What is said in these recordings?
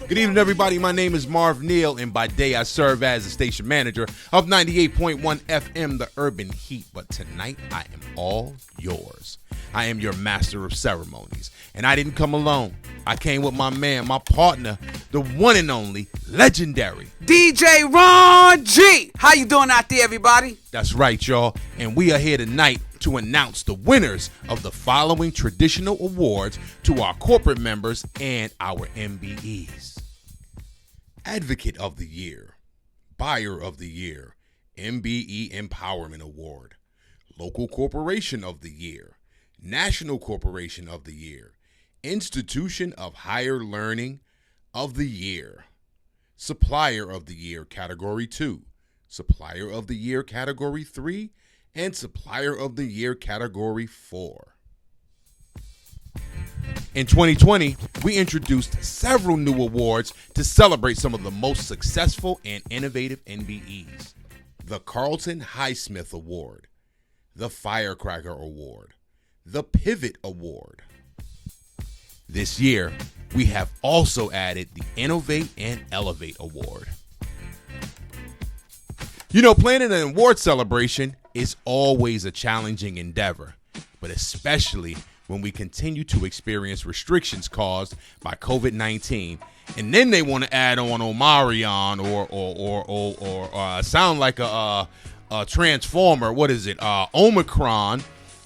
Good evening, everybody. My name is Marv Neal, and by day I serve as the station manager of 98.1 FM, the Urban Heat. But tonight I am all yours. I am your master of ceremonies, and I didn't come alone. I came with my man, my partner, the one and only legendary DJ Ron G. How you doing out there, everybody? That's right, y'all. And we are here tonight to announce the winners of the following traditional awards to our corporate members and our MBEs. Advocate of the Year, Buyer of the Year, MBE Empowerment Award, Local Corporation of the Year, National Corporation of the Year, Institution of Higher Learning of the Year, Supplier of the Year Category 2, Supplier of the Year Category 3, and Supplier of the Year Category 4. In 2020, we introduced several new awards to celebrate some of the most successful and innovative NBEs. The Carlton Highsmith Award, the Firecracker Award, the Pivot Award. This year, we have also added the Innovate and Elevate Award. You know, planning an award celebration is always a challenging endeavor, but especially when we continue to experience restrictions caused by COVID-19, and then they want to add on Omarion or sound like a transformer. What is it? Omicron.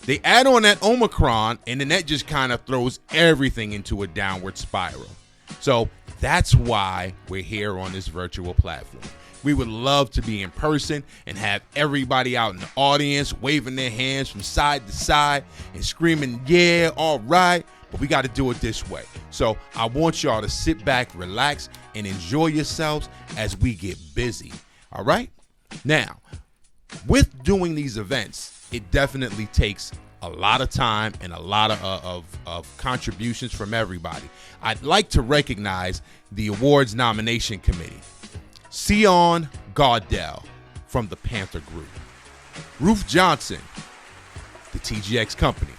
They add on that Omicron, and then that just kind of throws everything into a downward spiral. So that's why we're here on this virtual platform. We would love to be in person and have everybody out in the audience waving their hands from side to side and screaming, yeah, all right, but we got to do it this way. So I want y'all to sit back, relax, and enjoy yourselves as we get busy, all right? Now, with doing these events, it definitely takes a lot of time and a lot of contributions from everybody. I'd like to recognize the awards nomination committee. Sion Gardell from the Panther Group. Ruth Johnson, the TGX Company.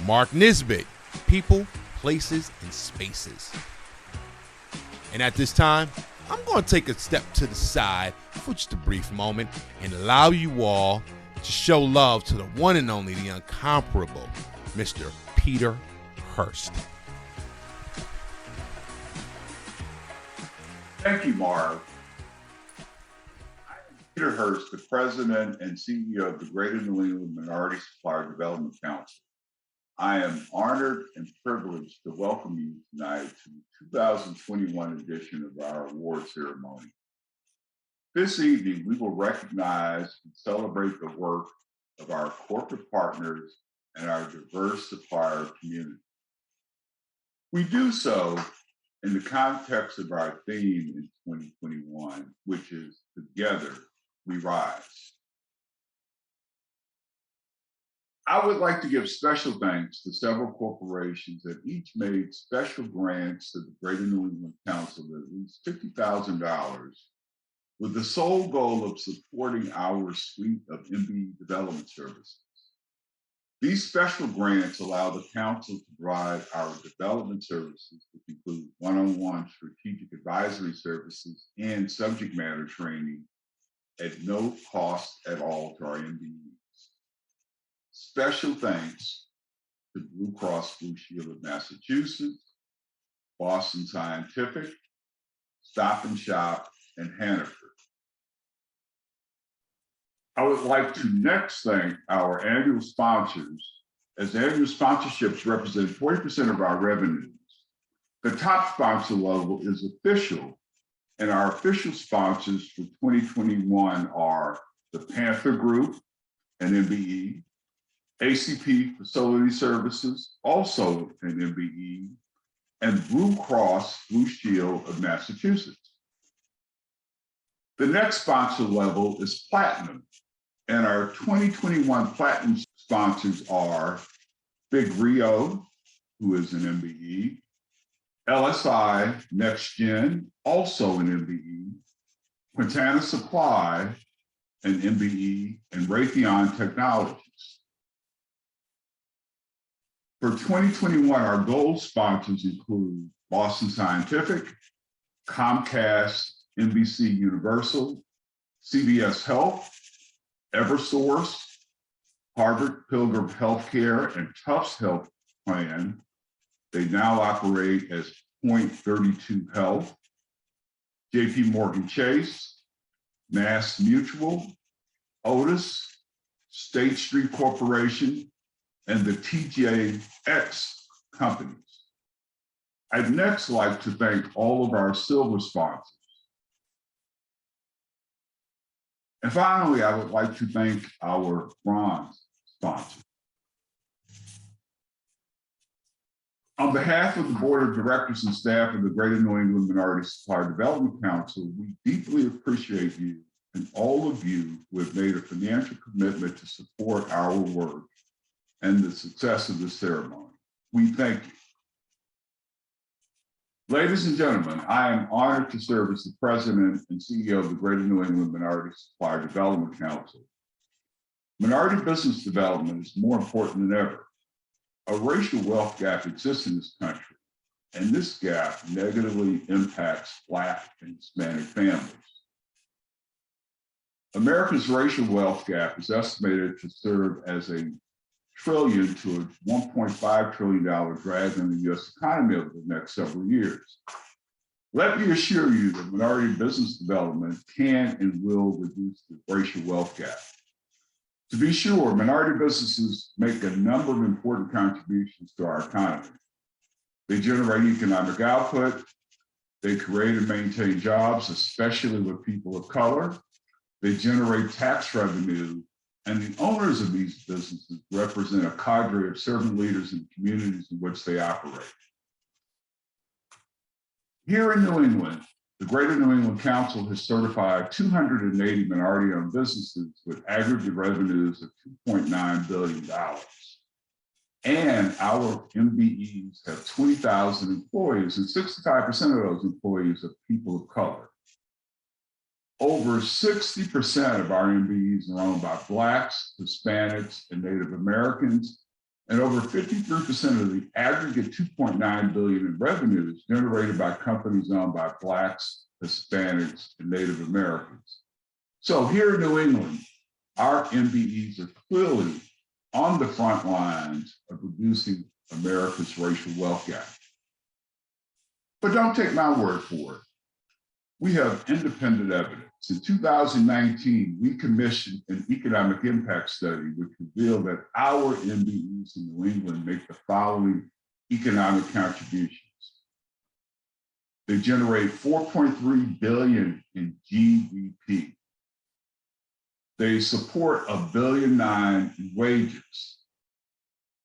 Mark Nisbet, People, Places, and Spaces. And at this time, I'm going to take a step to the side for just a brief moment and allow you all to show love to the one and only, the incomparable, Mr. Peter Hurst. Thank you, Marv. I am Peter Hurst, the President and CEO of the Greater New England Minority Supplier Development Council. I am honored and privileged to welcome you tonight to the 2021 edition of our award ceremony. This evening, we will recognize and celebrate the work of our corporate partners and our diverse supplier community. We do so in the context of our theme in 2021, which is Together We Rise. I would like to give special thanks to several corporations that each made special grants to the Greater New England Council of at least $50,000 with the sole goal of supporting our suite of MBE development services. These special grants allow the council to provide our development services, which include one-on-one strategic advisory services and subject matter training at no cost at all to our MBEs. Special thanks to Blue Cross Blue Shield of Massachusetts, Boston Scientific, Stop and Shop, and Hannaford. I would like to next thank our annual sponsors, as annual sponsorships represent 40% of our revenues. The top sponsor level is official, and our official sponsors for 2021 are the Panther Group, an MBE, ACP Facility Services, also an MBE, and Blue Cross Blue Shield of Massachusetts. The next sponsor level is Platinum, and our 2021 Platinum sponsors are Big Rio, who is an MBE, LSI Next Gen, also an MBE, Quintana Supply, an MBE, and Raytheon Technologies. For 2021, our gold sponsors include Boston Scientific, Comcast, NBC Universal, CVS Health, Eversource, Harvard Pilgrim Healthcare, and Tufts Health Plan. They now operate as Point 32 Health, JP Morgan Chase, Mass Mutual, Otis, State Street Corporation, and the TJX companies. I'd next like to thank all of our silver sponsors. And finally, I would like to thank our bronze sponsors. On behalf of the Board of Directors and staff of the Greater New England Minority Supplier Development Council, we deeply appreciate you and all of you who have made a financial commitment to support our work and the success of this ceremony. We thank you. Ladies and gentlemen, I am honored to serve as the President and CEO of the Greater New England Minority Supplier Development Council. Minority business development is more important than ever. A racial wealth gap exists in this country, and this gap negatively impacts Black and Hispanic families. America's racial wealth gap is estimated to serve as a trillion to a $1.5 trillion drag on the U.S. economy over the next several years. Let me assure you that minority business development can and will reduce the racial wealth gap. To be sure, minority businesses make a number of important contributions to our economy. They generate economic output, they create and maintain jobs, especially with people of color, they generate tax revenue, and the owners of these businesses represent a cadre of servant leaders in the communities in which they operate. Here in New England, the Greater New England Council has certified 280 minority-owned businesses with aggregate revenues of $2.9 billion. And our MBEs have 20,000 employees, and 65% of those employees are people of color. Over 60% of our MBEs are owned by Blacks, Hispanics, and Native Americans, and over 53% of the aggregate $2.9 billion in revenues generated by companies owned by Blacks, Hispanics, and Native Americans. So here in New England, our MBEs are clearly on the front lines of reducing America's racial wealth gap. But don't take my word for it. We have independent evidence. In 2019, we commissioned an economic impact study which revealed that our MBEs in New England make the following economic contributions. They generate $4.3 billion in GDP. They support $1.9 billion in wages.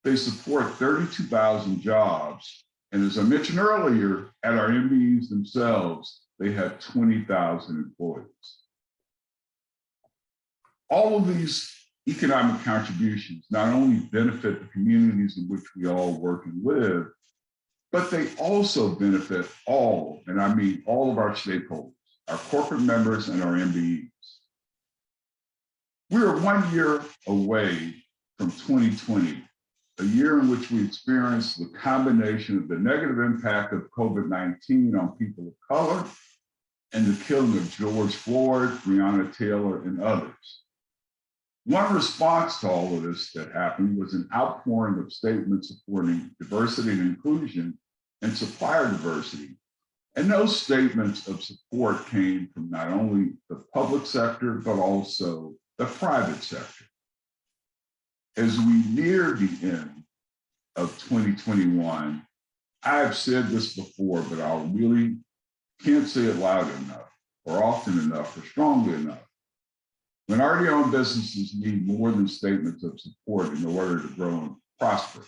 They support 32,000 jobs. And as I mentioned earlier, at our MBEs themselves, they have 20,000 employees. All of these economic contributions not only benefit the communities in which we all work and live, but they also benefit all, and I mean all of our stakeholders, our corporate members and our MBEs. We are 1 year away from 2020, a year in which we experienced the combination of the negative impact of COVID-19 on people of color and the killing of George Floyd, Breonna Taylor, and others. One response to all of this that happened was an outpouring of statements supporting diversity and inclusion and supplier diversity. And those statements of support came from not only the public sector, but also the private sector. As we near the end of 2021, I've said this before, but I really can't say it loud enough, or often enough, or strongly enough. Minority-owned businesses need more than statements of support in order to grow and prosper.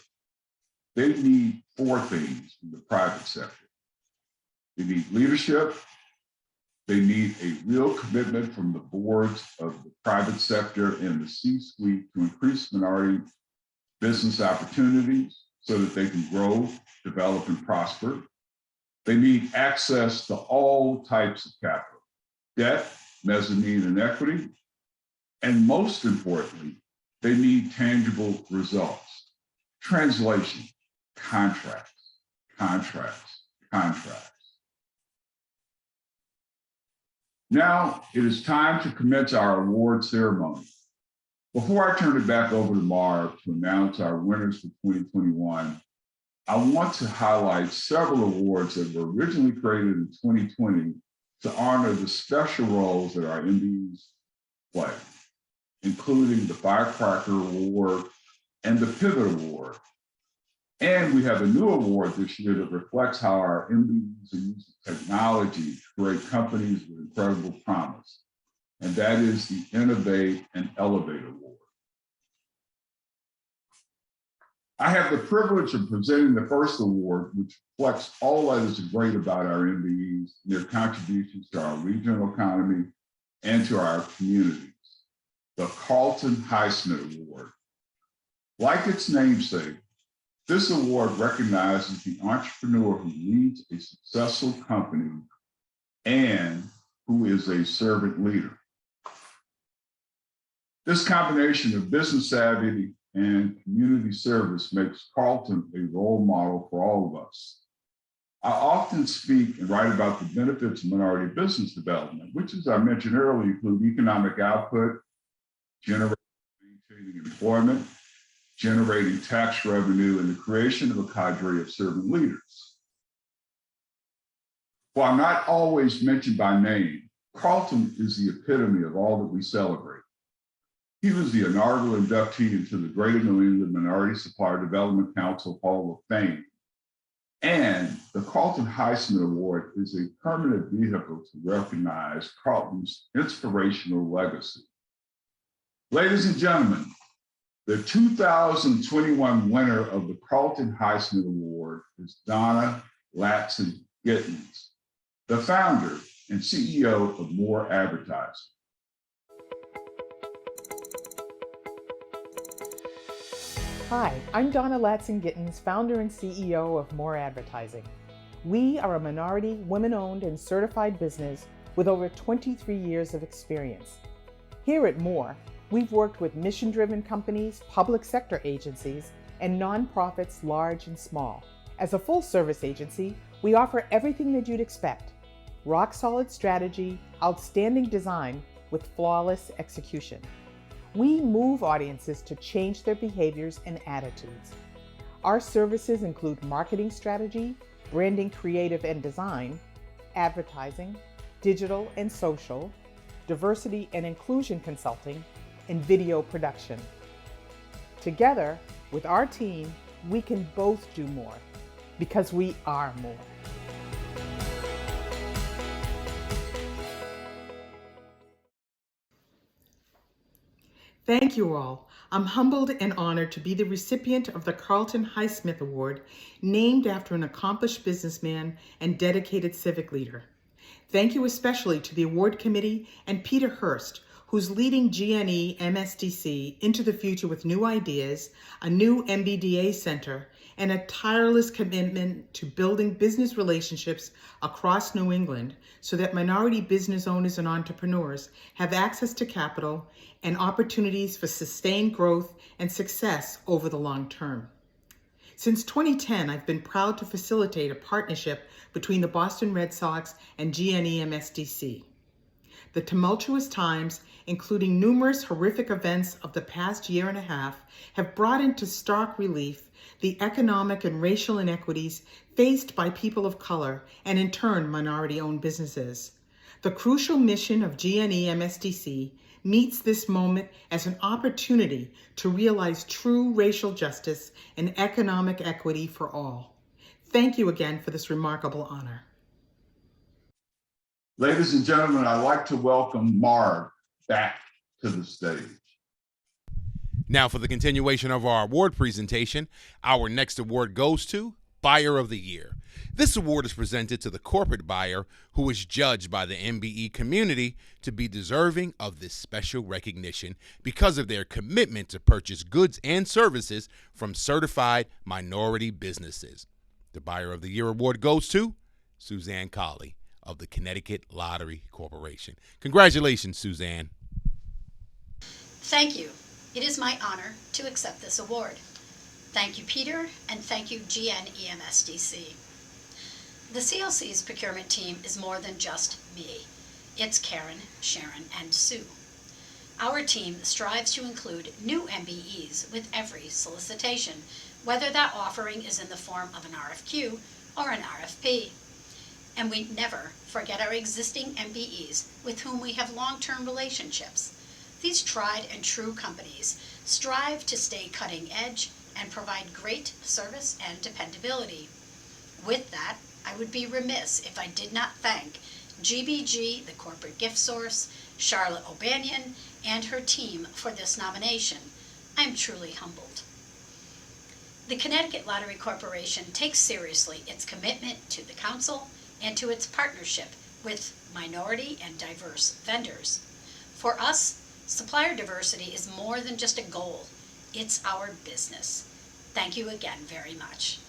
They need 4 things from the private sector. They need leadership. They need a real commitment from the boards of the private sector and the C-suite to increase minority business opportunities so that they can grow, develop, and prosper. They need access to all types of capital, debt, mezzanine, and equity. And most importantly, they need tangible results. Translation, contracts, contracts, contracts. Now it is time to commence our award ceremony. Before I turn it back over to Marv to announce our winners for 2021, I want to highlight several awards that were originally created in 2020 to honor the special roles that our MBEs play, including the Firecracker Award and the Pivot Award. And we have a new award this year that reflects how our MBEs are using technology to create companies with incredible promise. And that is the Innovate and Elevate Award. I have the privilege of presenting the first award, which reflects all that is great about our MBEs and their contributions to our regional economy and to our communities, the Carlton Highsmith Award. Like its namesake, this award recognizes the entrepreneur who leads a successful company and who is a servant leader. This combination of business savvy and community service makes Carlton a role model for all of us. I often speak and write about the benefits of minority business development, which, as I mentioned earlier, include economic output, generating and maintaining employment, generating tax revenue, and the creation of a cadre of servant leaders. While not always mentioned by name, Carlton is the epitome of all that we celebrate. He was the inaugural inductee into the Greater New England Minority Supplier Development Council Hall of Fame. And the Carlton Highsmith Award is a permanent vehicle to recognize Carlton's inspirational legacy. Ladies and gentlemen, the 2021 winner of the Carlton Highsmith Award is Donna Latson Gittens, the founder and CEO of More Advertising. Hi, I'm Donna Latson-Gittens, founder and CEO of More Advertising. We are a minority, women-owned, and certified business with over 23 years of experience. Here at More, we've worked with mission-driven companies, public sector agencies, and nonprofits large and small. As a full-service agency, we offer everything that you'd expect: rock-solid strategy, outstanding design with flawless execution. We move audiences to change their behaviors and attitudes. Our services include marketing strategy, branding, creative and design, advertising, digital and social, diversity and inclusion consulting, and video production. Together, with our team, we can both do more because we are more. Thank you all. I'm humbled and honored to be the recipient of the Carlton Highsmith Award, named after an accomplished businessman and dedicated civic leader. Thank you especially to the award committee and Peter Hurst, who's leading GNEMSDC into the future with new ideas, a new MBDA center, and a tireless commitment to building business relationships across New England so that minority business owners and entrepreneurs have access to capital and opportunities for sustained growth and success over the long term. Since 2010, I've been proud to facilitate a partnership between the Boston Red Sox and GNEMSDC. The tumultuous times, including numerous horrific events of the past year and a half, have brought into stark relief the economic and racial inequities faced by people of color and, in turn, minority-owned businesses. The crucial mission of GNEMSDC meets this moment as an opportunity to realize true racial justice and economic equity for all. Thank you again for this remarkable honor. Ladies and gentlemen, I'd like to welcome Marv back to the stage. Now for the continuation of our award presentation, our next award goes to Buyer of the Year. This award is presented to the corporate buyer who is judged by the MBE community to be deserving of this special recognition because of their commitment to purchase goods and services from certified minority businesses. The Buyer of the Year award goes to Suzanne Colley of the Connecticut Lottery Corporation. Congratulations, Suzanne. Thank you. It is my honor to accept this award. Thank you, Peter, and thank you, GNEMSDC. The CLC's procurement team is more than just me. It's Karen, Sharon, and Sue. Our team strives to include new MBEs with every solicitation, whether that offering is in the form of an RFQ or an RFP. And we never forget our existing MBEs with whom we have long-term relationships. These tried and true companies strive to stay cutting edge and provide great service and dependability. With that, I would be remiss if I did not thank GBG, the corporate gift source, Charlotte O'Banion, and her team for this nomination. I am truly humbled. The Connecticut Lottery Corporation takes seriously its commitment to the council and to its partnership with minority and diverse vendors. For us, supplier diversity is more than just a goal. It's our business. Thank you again very much.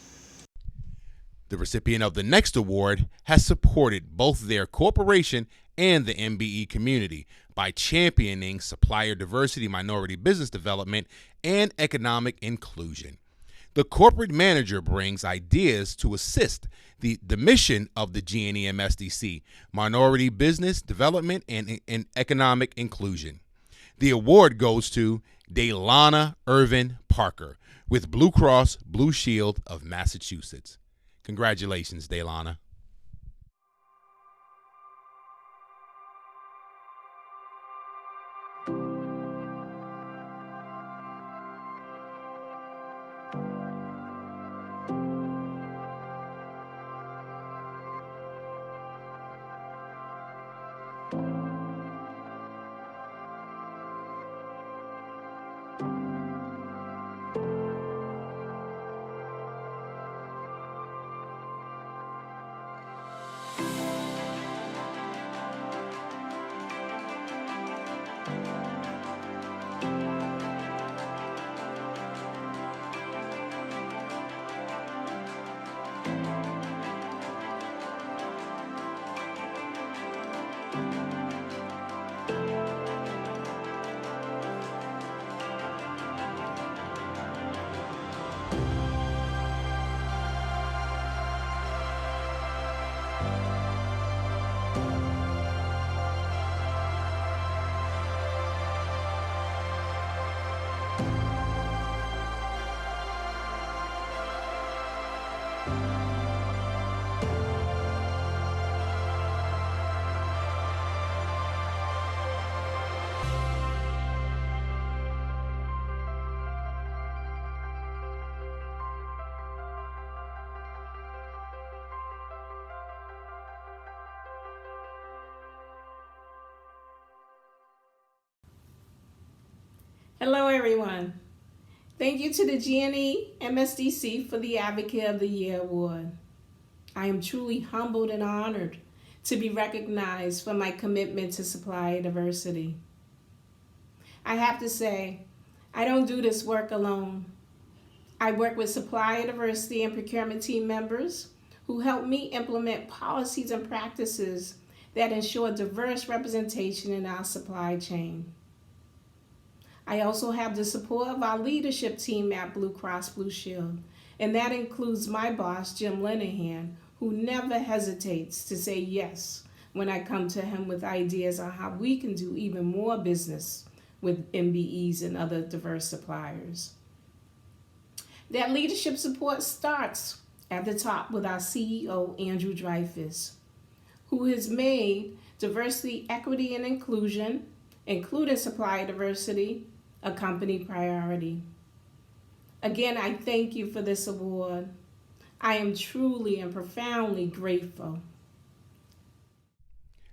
The recipient of the next award has supported both their corporation and the MBE community by championing supplier diversity, minority business development, and economic inclusion. The corporate manager brings ideas to assist the mission of the GNEMSDC, minority business development and economic inclusion. The award goes to Daylana Irvin Parker with Blue Cross Blue Shield of Massachusetts. Congratulations, Daylana. Hello, everyone. Thank you to the GNE MSDC for the Advocate of the Year Award. I am truly humbled and honored to be recognized for my commitment to supplier diversity. I have to say, I don't do this work alone. I work with supplier diversity and procurement team members who help me implement policies and practices that ensure diverse representation in our supply chain. I also have the support of our leadership team at Blue Cross Blue Shield, and that includes my boss, Jim Linehan, who never hesitates to say yes when I come to him with ideas on how we can do even more business with MBEs and other diverse suppliers. That leadership support starts at the top with our CEO, Andrew Dreyfus, who has made diversity, equity, and inclusion, including supplier diversity, a company priority. Again, I thank you for this award. I am truly and profoundly grateful.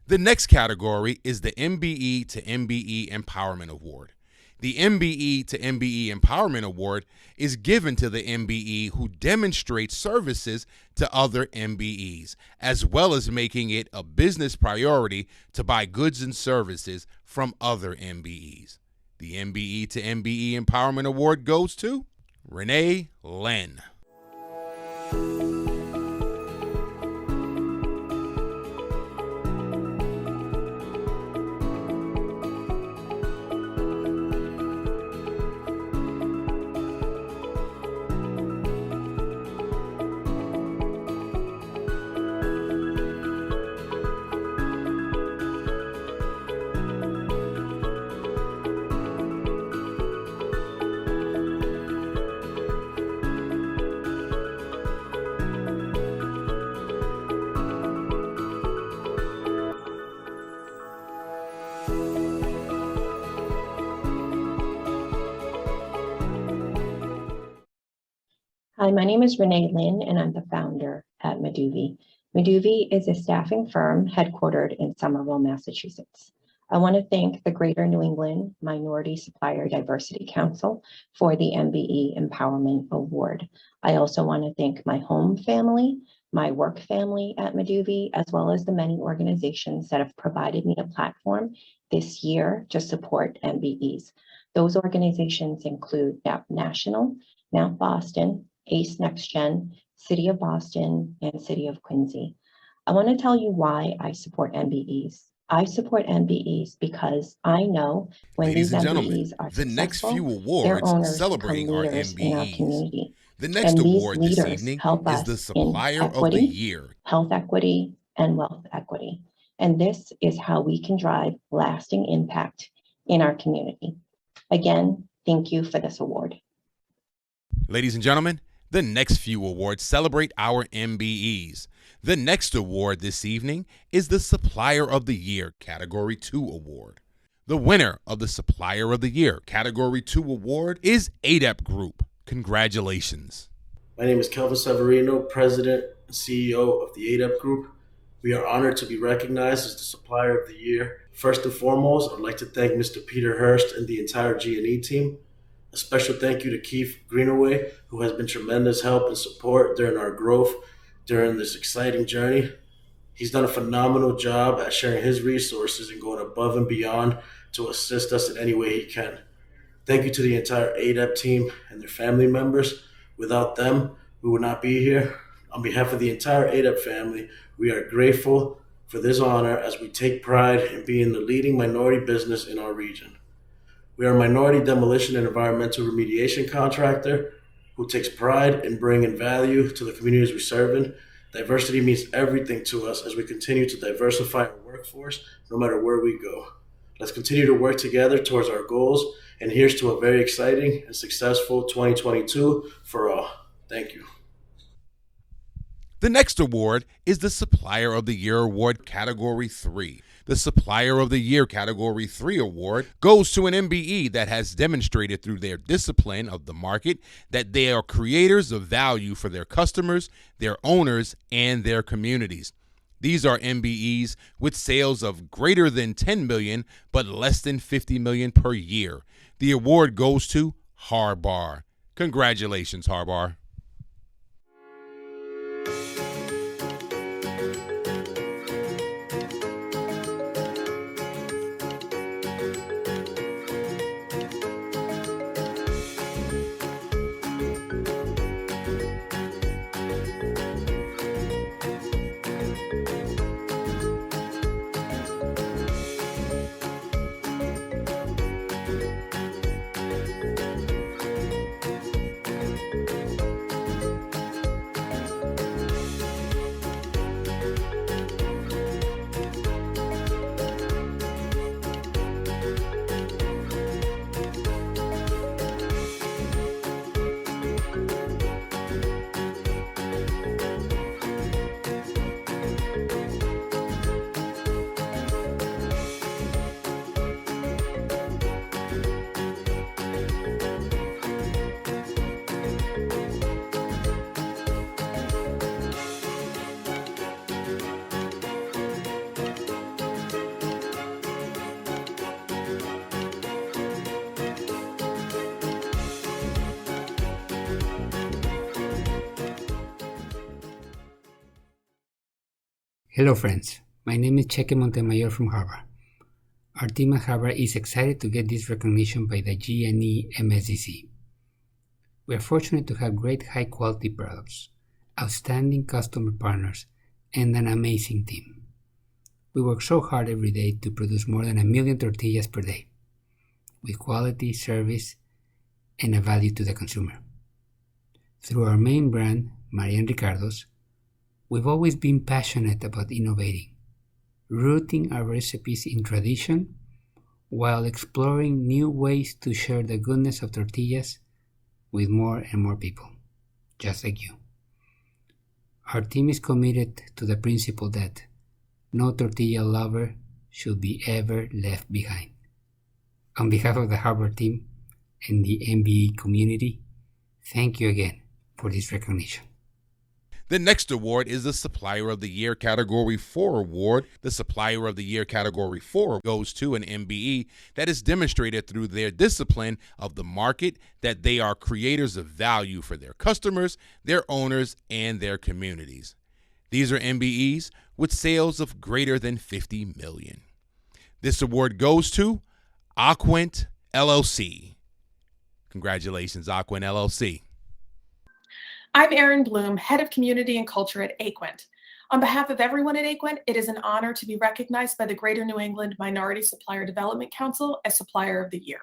The next category is the MBE to MBE Empowerment Award. The MBE to MBE Empowerment Award is given to the MBE who demonstrates services to other MBEs, as well as making it a business priority to buy goods and services from other MBEs. The MBE to MBE Empowerment Award goes to Renee Len. Hi, my name is Renee Lynn, and I'm the founder at Meduvi. Meduvi is a staffing firm headquartered in Somerville, Massachusetts. I want to thank the Greater New England Minority Supplier Diversity Council for the MBE Empowerment Award. I also want to thank my home family, my work family at Meduvi, as well as the many organizations that have provided me a platform this year to support MBEs. Those organizations include NAP National, NAP Boston, ACE Next Gen, City of Boston, and City of Quincy. I want to tell you why I support MBEs. I support MBEs because I know when Ladies these and MBEs gentlemen, are the next successful, few their awards owners become celebrating our leaders in our MBEs. community. The next And these award this leaders evening help is the us in Supplier of the equity, Year. health equity, and wealth equity. And this is how we can drive lasting impact in our community. Again, thank you for this award. Ladies and gentlemen, the next few awards celebrate our MBEs. The next award this evening is the Supplier of the Year Category 2 Award. The winner of the Supplier of the Year Category 2 Award is ADEP Group. Congratulations. My name is Kelvin Severino, President and CEO of the ADEP Group. We are honored to be recognized as the Supplier of the Year. First and foremost, I'd like to thank Mr. Peter Hurst and the entire GNE team. A special thank you to Keith Greenaway, who has been tremendous help and support during our growth during this exciting journey. He's done a phenomenal job at sharing his resources and going above and beyond to assist us in any way he can. Thank you to the entire ADEP team and their family members. Without them, we would not be here. On behalf of the entire ADEP family, we are grateful for this honor as we take pride in being the leading minority business in our region. We are a minority demolition and environmental remediation contractor who takes pride in bringing value to the communities we serve in. Diversity means everything to us as we continue to diversify our workforce no matter where we go. Let's continue to work together towards our goals, and here's to a very exciting and successful 2022 for all. Thank you. The next award is the Supplier of the Year Award Category 3. The Supplier of the Year Category 3 award goes to an MBE that has demonstrated through their discipline of the market that they are creators of value for their customers, their owners, and their communities. These are MBEs with sales of greater than 10 million but less than 50 million per year. The award goes to Harbar. Congratulations, Harbar. Hello friends, my name is Cheque Montemayor from Harvard. Our team at Harvard is excited to get this recognition by the GNEMSDC. We are fortunate to have great high quality products, outstanding customer partners, and an amazing team. We work so hard every day to produce more than 1 million tortillas per day, with quality, service, and a value to the consumer. Through our main brand, Maria and Ricardo's, we've always been passionate about innovating, rooting our recipes in tradition while exploring new ways to share the goodness of tortillas with more and more people, just like you. Our team is committed to the principle that no tortilla lover should be ever left behind. On behalf of the Harvard team and the MBE community, thank you again for this recognition. The next award is the Supplier of the Year Category 4 award. The Supplier of the Year Category 4 goes to an MBE that is demonstrated through their discipline of the market that they are creators of value for their customers, their owners, and their communities. These are MBEs with sales of greater than 50 million. This award goes to Aquint LLC. Congratulations, Aquint LLC. I'm Erin Bloom, Head of Community and Culture at Aquint. On behalf of everyone at Aquint, it is an honor to be recognized by the Greater New England Minority Supplier Development Council as Supplier of the Year.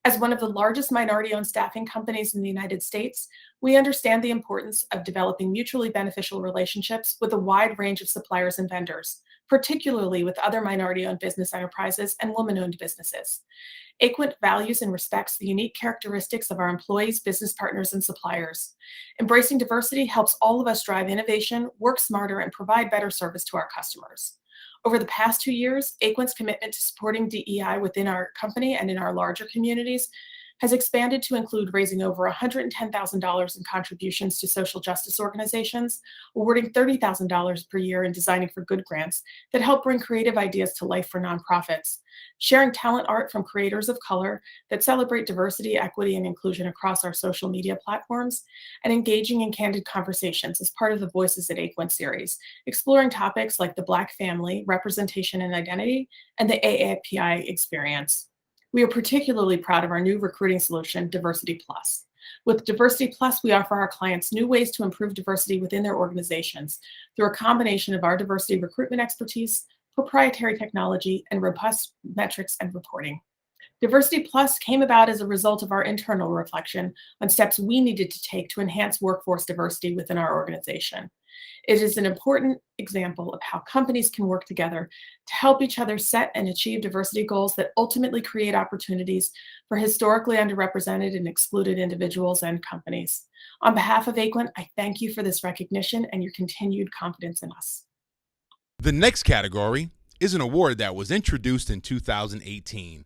As one of the largest minority-owned staffing companies in the United States, we understand the importance of developing mutually beneficial relationships with a wide range of suppliers and vendors, particularly with other minority-owned business enterprises and woman-owned businesses. Aquint values and respects the unique characteristics of our employees, business partners, and suppliers. Embracing diversity helps all of us drive innovation, work smarter, and provide better service to our customers. Over the past 2 years, Aquint's commitment to supporting DEI within our company and in our larger communities has expanded to include raising over $110,000 in contributions to social justice organizations, awarding $30,000 per year in Designing for Good grants that help bring creative ideas to life for nonprofits, sharing talent art from creators of color that celebrate diversity, equity, and inclusion across our social media platforms, and engaging in candid conversations as part of the Voices at Aquint series, exploring topics like the Black family, representation and identity, and the AAPI experience. We are particularly proud of our new recruiting solution, Diversity Plus. With Diversity Plus, we offer our clients new ways to improve diversity within their organizations through a combination of our diversity recruitment expertise, proprietary technology, and robust metrics and reporting. Diversity Plus came about as a result of our internal reflection on steps we needed to take to enhance workforce diversity within our organization. It is an important example of how companies can work together to help each other set and achieve diversity goals that ultimately create opportunities for historically underrepresented and excluded individuals and companies. On behalf of Aquint, I thank you for this recognition and your continued confidence in us. The next category is an award that was introduced in 2018,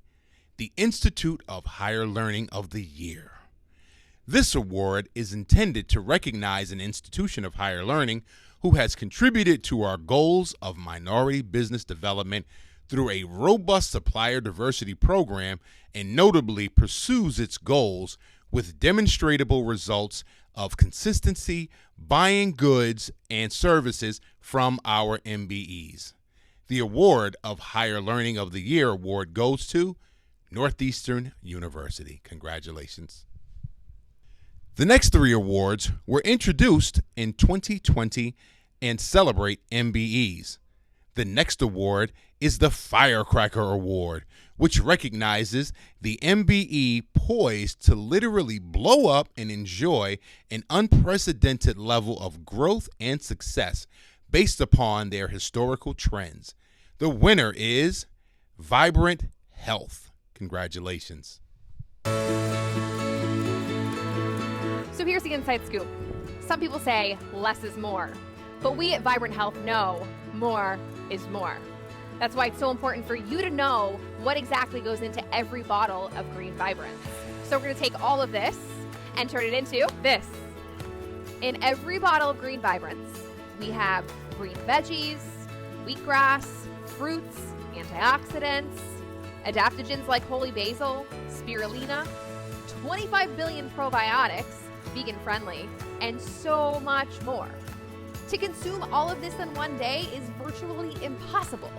the Institute of Higher Learning of the Year. This award is intended to recognize an institution of higher learning who has contributed to our goals of minority business development through a robust supplier diversity program and notably pursues its goals with demonstrable results of consistency, buying goods and services from our MBEs. The award of Higher Learning of the Year award goes to Northeastern University. Congratulations. The next 3 awards were introduced in 2020 and celebrate MBEs. The next award is the Firecracker Award, which recognizes the MBE poised to literally blow up and enjoy an unprecedented level of growth and success based upon their historical trends. The winner is Vibrant Health. Congratulations. So here's the inside scoop. Some people say less is more, but we at Vibrant Health know more is more. That's why it's so important for you to know what exactly goes into every bottle of Green Vibrance. So we're gonna take all of this and turn it into this. In every bottle of Green Vibrance, we have green veggies, wheatgrass, fruits, antioxidants, adaptogens like holy basil, spirulina, 25 billion probiotics, vegan friendly, and so much more. To consume all of this in one day is virtually impossible.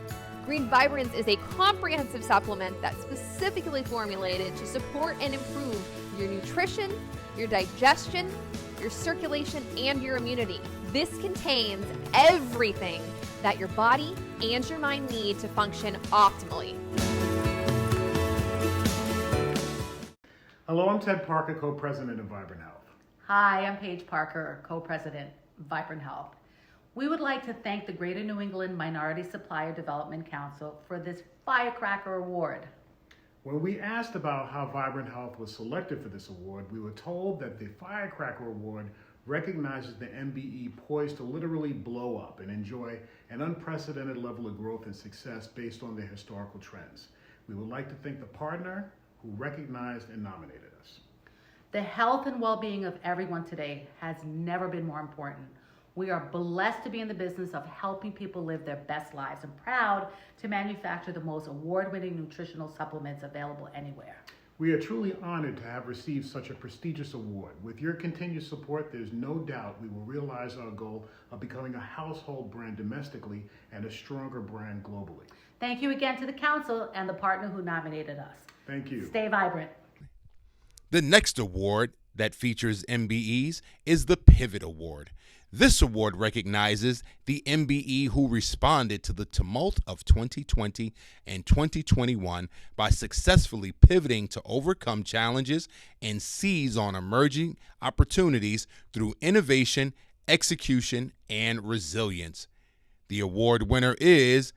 Green Vibrance is a comprehensive supplement that's specifically formulated to support and improve your nutrition, your digestion, your circulation, and your immunity. This contains everything that your body and your mind need to function optimally. Hello, I'm Ted Parker, co-president of Vibrant Health. Hi, I'm Paige Parker, co-president of Vibrant Health. We would like to thank the Greater New England Minority Supplier Development Council for this Firecracker Award. When we asked about how Vibrant Health was selected for this award, we were told that the Firecracker Award recognizes the MBE poised to literally blow up and enjoy an unprecedented level of growth and success based on their historical trends. We would like to thank the partner who recognized and nominated us. The health and well-being of everyone today has never been more important. We are blessed to be in the business of helping people live their best lives and proud to manufacture the most award-winning nutritional supplements available anywhere. We are truly honored to have received such a prestigious award. With your continued support, there's no doubt we will realize our goal of becoming a household brand domestically and a stronger brand globally. Thank you again to the council and the partner who nominated us. Thank you. Stay vibrant. The next award that features MBEs is the Pivot Award. This award recognizes the MBE who responded to the tumult of 2020 and 2021 by successfully pivoting to overcome challenges and seize on emerging opportunities through innovation, execution, and resilience. The award winner is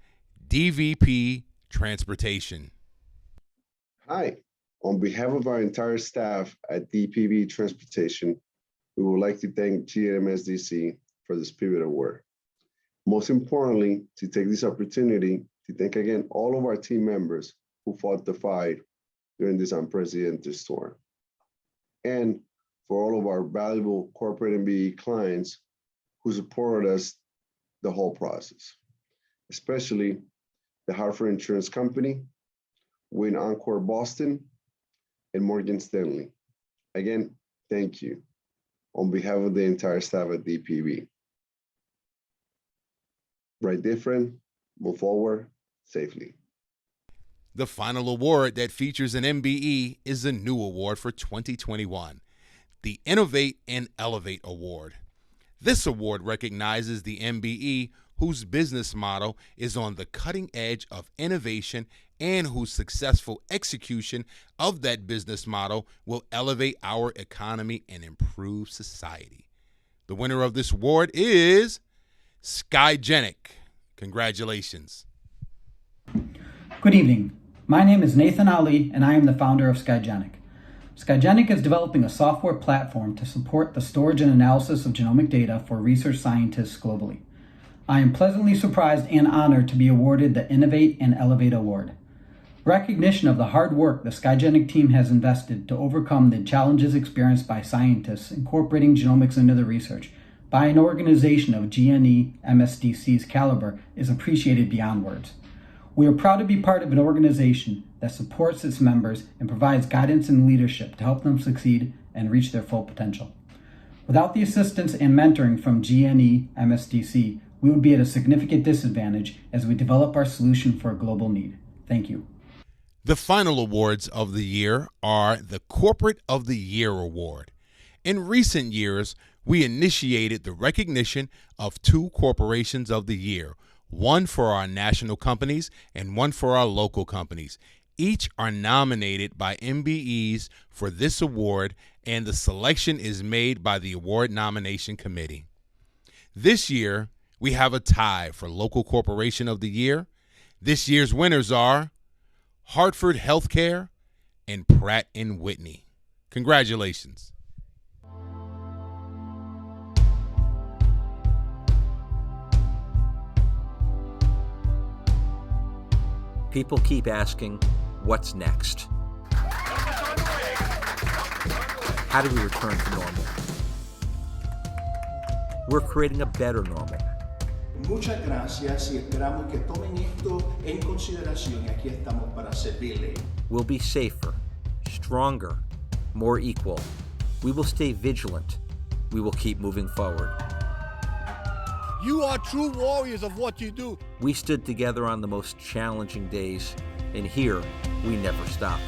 DVP Transportation. Hi, on behalf of our entire staff at DPV Transportation, we would like to thank GNEMSDC for this Pivot Award. Most importantly, to take this opportunity to thank again all of our team members who fought the fight during this unprecedented storm. And for all of our valuable corporate MBE clients who supported us the whole process, especially the Hartford Insurance Company, Win Encore Boston, and Morgan Stanley. Again, thank you on behalf of the entire staff at DPV. Ride different, move forward safely. The final award that features an MBE is a new award for 2021, the Innovate and Elevate Award. This award recognizes the MBE whose business model is on the cutting edge of innovation and whose successful execution of that business model will elevate our economy and improve society. The winner of this award is Skygenic. Congratulations. Good evening. My name is Nathan Ali, and I am the founder of Skygenic. Skygenic is developing a software platform to support the storage and analysis of genomic data for research scientists globally. I am pleasantly surprised and honored to be awarded the Innovate and Elevate Award. Recognition of the hard work the Skygenic team has invested to overcome the challenges experienced by scientists incorporating genomics into the research by an organization of GNEMSDC's caliber is appreciated beyond words. We are proud to be part of an organization that supports its members and provides guidance and leadership to help them succeed and reach their full potential. Without the assistance and mentoring from GNEMSDC, we would be at a significant disadvantage as we develop our solution for a global need. Thank you. The final awards of the year are the Corporate of the Year Award. In recent years, we initiated the recognition of 2 Corporations of the Year, one for our national companies and one for our local companies. Each are nominated by MBEs for this award, and the selection is made by the Award Nomination Committee. This year, we have a tie for Local Corporation of the Year. This year's winners are Hartford Healthcare and Pratt & Whitney. Congratulations. People keep asking, what's next? How do we return to normal? We're creating a better normal. Muchas gracias y esperamos que tomen esto en consideración y aquí estamos para servirle. We'll be safer, stronger, more equal. We will stay vigilant. We will keep moving forward. You are true warriors of what you do. We stood together on the most challenging days, and here we never stopped.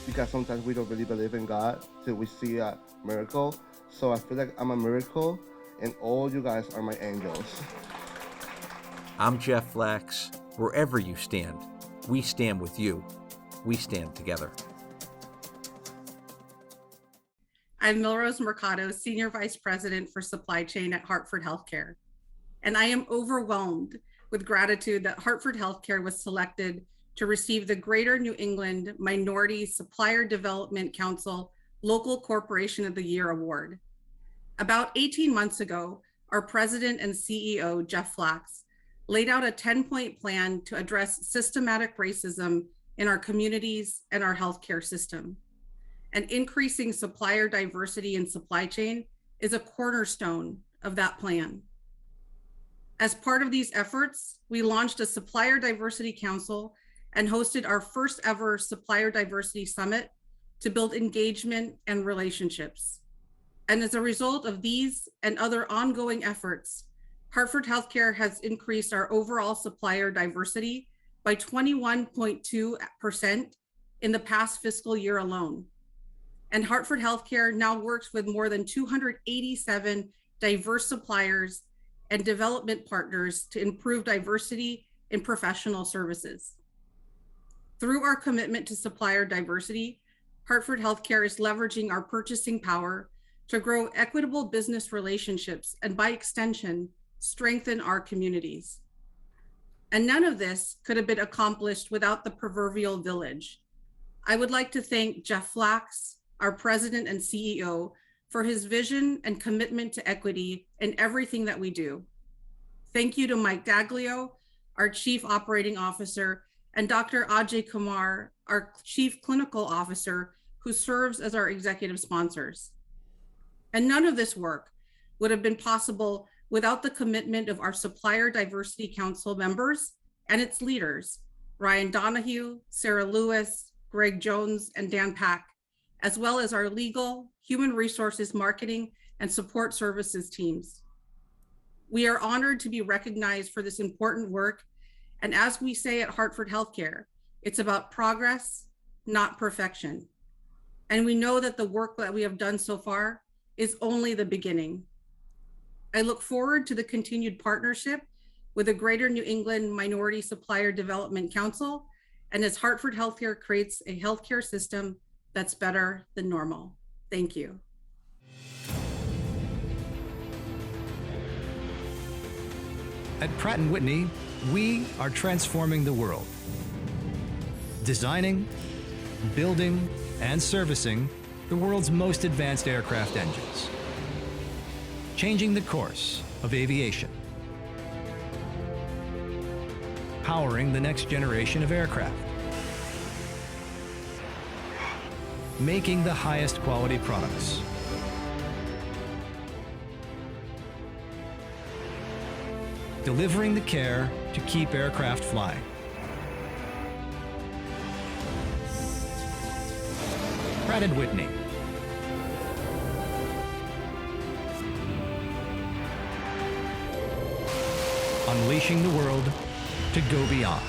Because sometimes we don't really believe in God till we see a miracle. So I feel like I'm a miracle, and all you guys are my angels. I'm Jeff Flax. Wherever you stand, we stand with you. We stand together. I'm Milrose Mercado, Senior Vice President for Supply Chain at Hartford Healthcare. And I am overwhelmed with gratitude that Hartford Healthcare was selected to receive the Greater New England Minority Supplier Development Council Local Corporation of the Year Award. About 18 months ago, our President and CEO, Jeff Flax, laid out a 10-point plan to address systematic racism in our communities and our healthcare system. and increasing supplier diversity in supply chain is a cornerstone of that plan. As part of these efforts, we launched a Supplier Diversity Council and hosted our first ever Supplier Diversity Summit to build engagement and relationships. And as a result of these and other ongoing efforts, Hartford Healthcare has increased our overall supplier diversity by 21.2% in the past fiscal year alone. And Hartford Healthcare now works with more than 287 diverse suppliers and development partners to improve diversity in professional services. Through our commitment to supplier diversity, Hartford Healthcare is leveraging our purchasing power to grow equitable business relationships and, by extension, strengthen our communities. And none of this could have been accomplished without the proverbial village. I would like to thank Jeff Flax, our president and CEO, for his vision and commitment to equity in everything that we do. Thank you to Mike Daglio, our Chief Operating Officer, and Dr. Ajay Kumar, our Chief Clinical Officer, who serves as our executive sponsors. And none of this work would have been possible without the commitment of our Supplier Diversity Council members and its leaders, Ryan Donahue, Sarah Lewis, Greg Jones, and Dan Pack, as well as our legal, human resources, marketing, and support services teams. We are honored to be recognized for this important work. And as we say at Hartford Healthcare, it's about progress, not perfection. And we know that the work that we have done so far is only the beginning. I look forward to the continued partnership with the Greater New England Minority Supplier Development Council, and as Hartford Healthcare creates a healthcare system that's better than normal. Thank you. At Pratt & Whitney, we are transforming the world. Designing, building, and servicing the world's most advanced aircraft engines. Changing the course of aviation. Powering the next generation of aircraft. Making the highest quality products. Delivering the care to keep aircraft flying. Pratt & Whitney. Unleashing the world to go beyond.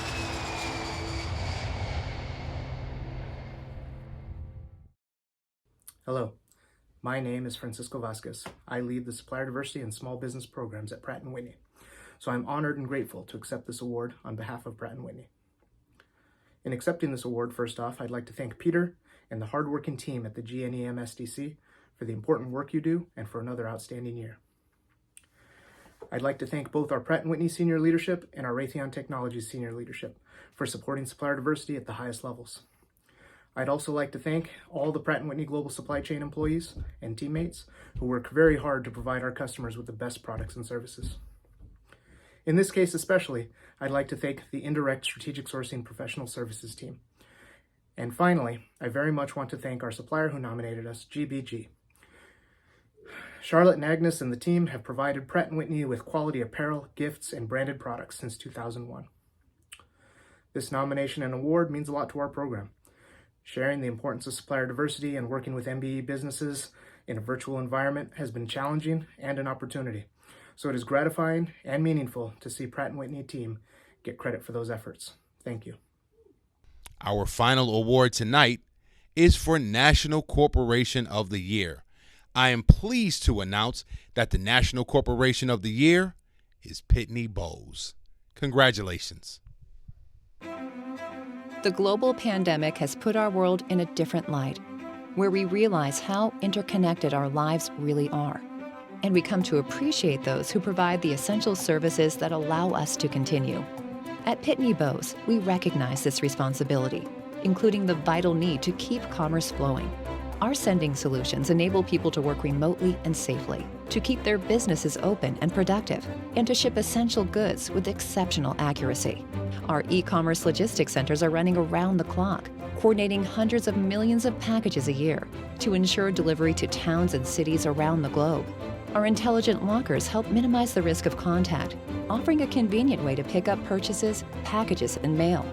Hello, my name is Francisco Vasquez. I lead the Supplier Diversity and Small Business Programs at Pratt & Whitney. So I'm honored and grateful to accept this award on behalf of Pratt & Whitney. In accepting this award, first off, I'd like to thank Peter and the hardworking team at the GNEMSDC for the important work you do and for another outstanding year. I'd like to thank both our Pratt & Whitney senior leadership and our Raytheon Technologies senior leadership for supporting supplier diversity at the highest levels. I'd also like to thank all the Pratt & Whitney Global Supply Chain employees and teammates who work very hard to provide our customers with the best products and services. In this case especially, I'd like to thank the Indirect Strategic Sourcing Professional Services team. And finally, I very much want to thank our supplier who nominated us, GBG. Charlotte and Agnes and the team have provided Pratt & Whitney with quality apparel, gifts, and branded products since 2001. This nomination and award means a lot to our program. Sharing the importance of supplier diversity and working with MBE businesses in a virtual environment has been challenging and an opportunity. So it is gratifying and meaningful to see Pratt & Whitney team get credit for those efforts. Thank you. Our final award tonight is for National Corporation of the Year. I am pleased to announce that the National Corporation of the Year is Pitney Bowes. Congratulations. The global pandemic has put our world in a different light, where we realize how interconnected our lives really are. And we come to appreciate those who provide the essential services that allow us to continue. At Pitney Bowes, we recognize this responsibility, including the vital need to keep commerce flowing. Our sending solutions enable people to work remotely and safely, to keep their businesses open and productive, and to ship essential goods with exceptional accuracy. Our e-commerce logistics centers are running around the clock, coordinating hundreds of millions of packages a year to ensure delivery to towns and cities around the globe. Our intelligent lockers help minimize the risk of contact, offering a convenient way to pick up purchases, packages, and mail.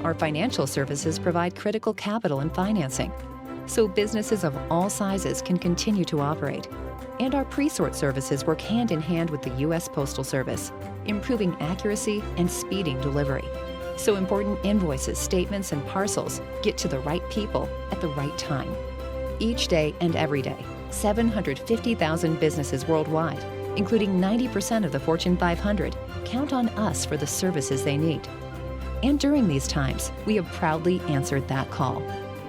Our financial services provide critical capital and financing, so businesses of all sizes can continue to operate. And our pre-sort services work hand in hand with the U.S. Postal Service, improving accuracy and speeding delivery, so important invoices, statements, and parcels get to the right people at the right time. Each day and every day, 750,000 businesses worldwide, including 90% of the Fortune 500, count on us for the services they need. And during these times, we have proudly answered that call.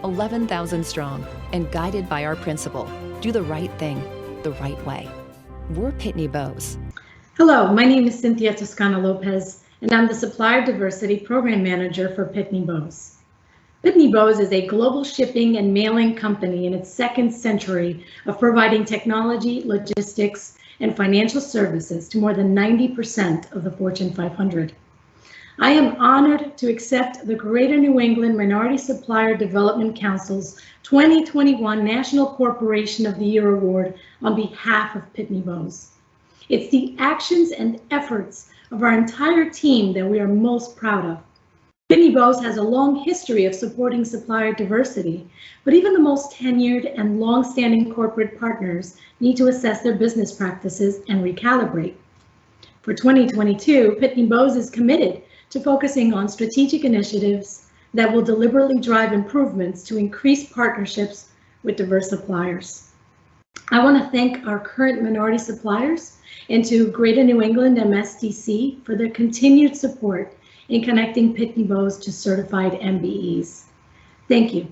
11,000 strong and guided by our principle, do the right thing the right way. We're Pitney Bowes. Hello, my name is Cynthia Toscana Lopez, and I'm the Supplier Diversity Program Manager for Pitney Bowes. Pitney Bowes is a global shipping and mailing company in its second century of providing technology, logistics, and financial services to more than 90% of the Fortune 500. I am honored to accept the Greater New England Minority Supplier Development Council's 2021 National Corporation of the Year Award on behalf of Pitney Bowes. It's the actions and efforts of our entire team that we are most proud of. Pitney Bowes has a long history of supporting supplier diversity, but even the most tenured and long-standing corporate partners need to assess their business practices and recalibrate. For 2022, Pitney Bowes is committed to focusing on strategic initiatives that will deliberately drive improvements to increase partnerships with diverse suppliers. I want to thank our current minority suppliers and to Greater New England MSDC for their continued support in connecting Pitney Bowes to certified MBEs. Thank you.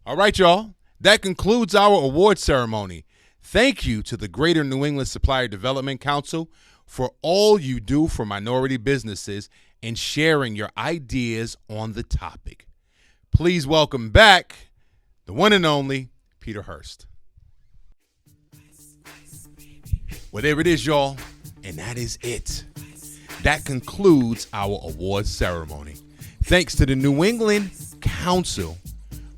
All right, y'all. That concludes our award ceremony. Thank you to the Greater New England Supplier Development Council for all you do for minority businesses and sharing your ideas on the topic. Please welcome back the one and only Peter Hurst. Well, there it is, y'all, and that is it. That concludes our award ceremony. Thanks to the New England Council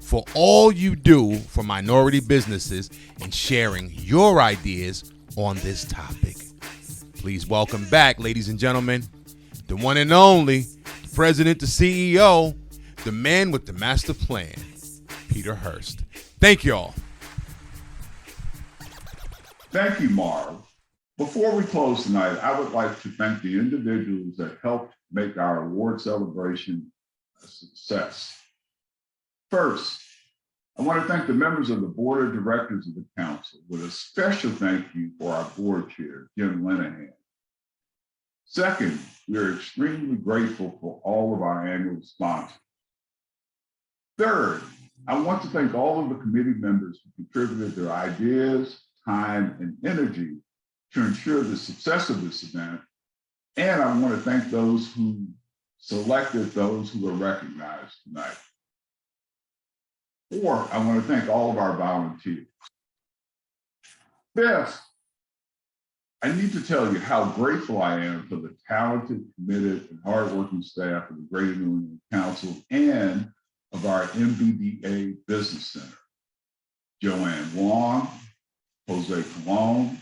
for all you do for minority businesses and sharing your ideas on this topic. Please welcome back, ladies and gentlemen, the one and only, the president, the CEO, the man with the master plan, Peter Hurst. Thank you all. Thank you, Marv. Before we close tonight, I would like to thank the individuals that helped make our award celebration a success. First, I want to thank the members of the board of directors of the council, with a special thank you for our board chair, Jim Lenahan. Second, we are extremely grateful for all of our annual sponsors. Third, I want to thank all of the committee members who contributed their ideas, time, and energy to ensure the success of this event. And I want to thank those who selected those who were recognized tonight. Fourth, I want to thank all of our volunteers. Fifth, I need to tell you how grateful I am for the talented, committed, and hardworking staff of the Greater New England Council and of our MBDA Business Center. Joanne Wong, Jose Colon,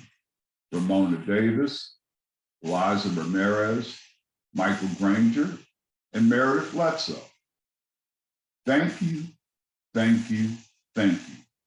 Ramona Davis, Eliza Ramirez, Michael Granger, and Meredith Bledsoe. Thank you, thank you, thank you.